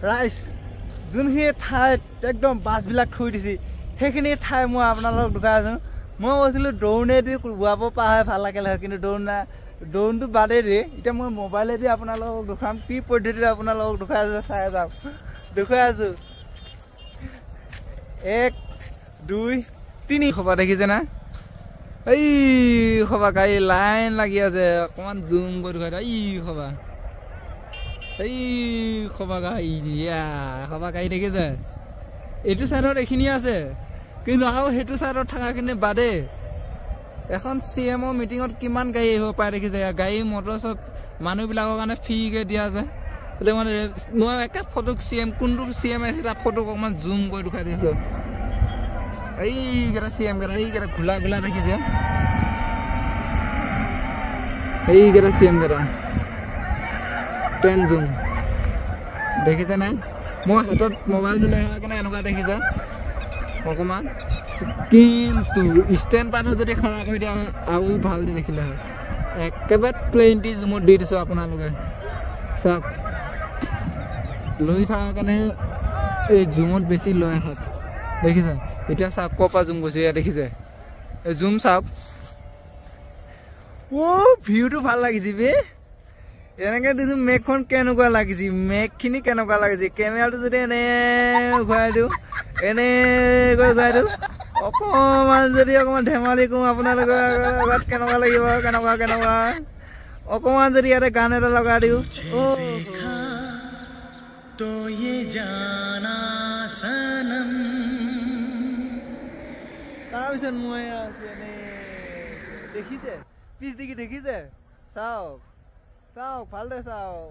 ৰাইজ যোনখিনি ঠাইত একদম বাছবিলাক থৈ দিছে সেইখিনি ঠাই মই আপোনালোকক দেখাই আছোঁ মই কৈছিলোঁ ড্ৰোনেদি বোৱাব পৰা হয় ভাল লাগিলে হয় কিন্তু ড্ৰোনটো বাদেই দিয়ে এতিয়া মই মোবাইলেদি আপোনালোকক দেখাম কি পদ্ধতিৰে আপোনালোকক দেখাই আছোঁ চাই যাওক দেখুৱাই আছোঁ 1 2 3 খবা দেখিছে না এই খবা গাড়ী লাইন লাগি আছে অকণমান জুম কৰি দেখাই এই খবা এই খবা গাড়ী খবা গাড়ী দেখিছে এইটো চাইডত এইখিনি আছে কিন্তু আৰু সেইটো চাইডত থকাখিনি বাদে এখন CMৰ মিটিঙত কিমান গাড়ী আহিব পাৰে দেখিছে গাড়ী মটৰ চব মানুহবিলাকৰ কাৰণে ফ্ৰীকৈ দিয়া যায় বোলে মানে মই একে ফটো CM কোনটো CM আছে তাৰ ফটো অকণমান জুম কৰি দেখাই দিছোঁ এইকেইটা CM কেইটা এইকেইটা ঘোলা ঘোলা দেখিছে এইকেইটা CM কেইটা 10 জুম দেখিছে নাই মই হাতত মোবাইলটো লৈ অহা কাৰণে এনেকুৱা দেখিছে অকণমান কিন্তু ষ্টেণ্ড পানো যদি খৰা কৰি দিয়া আৰু ভাল দেখিলে হয় একেবাৰে 20 জুমত দি দিছোঁ আপোনালোকে চাওক লৈ থকাৰ কাৰণে এই জুমত বেছি লৈ আহক দেখিছে এতিয়া চাওক ক'ৰপৰা জুম গৈছে এয়া দেখিছে এই জুম চাওক ভিউটো ভাল লাগিছে বে এনেকৈ দিছোঁ মেঘখন কেনেকুৱা লাগিছে মেঘখিনি কেনেকুৱা লাগিছে কেমেৰাটো যদি এনে ঘূৰাই দিওঁ এনেকৈ ঘূৰাই দিওঁ অকণমান যদি অকণমান ধেমালি কৰোঁ আপোনালোকৰ আগত কেনেকুৱা লাগিব কেনেকুৱা অকণমান যদি ইয়াতে গান এটা লগাই দিওঁ তাৰপিছত মই আছোঁ এনে দেখিছে পিছ দেখি দেখিছে চাওক চাওক ভালদৰে চাওক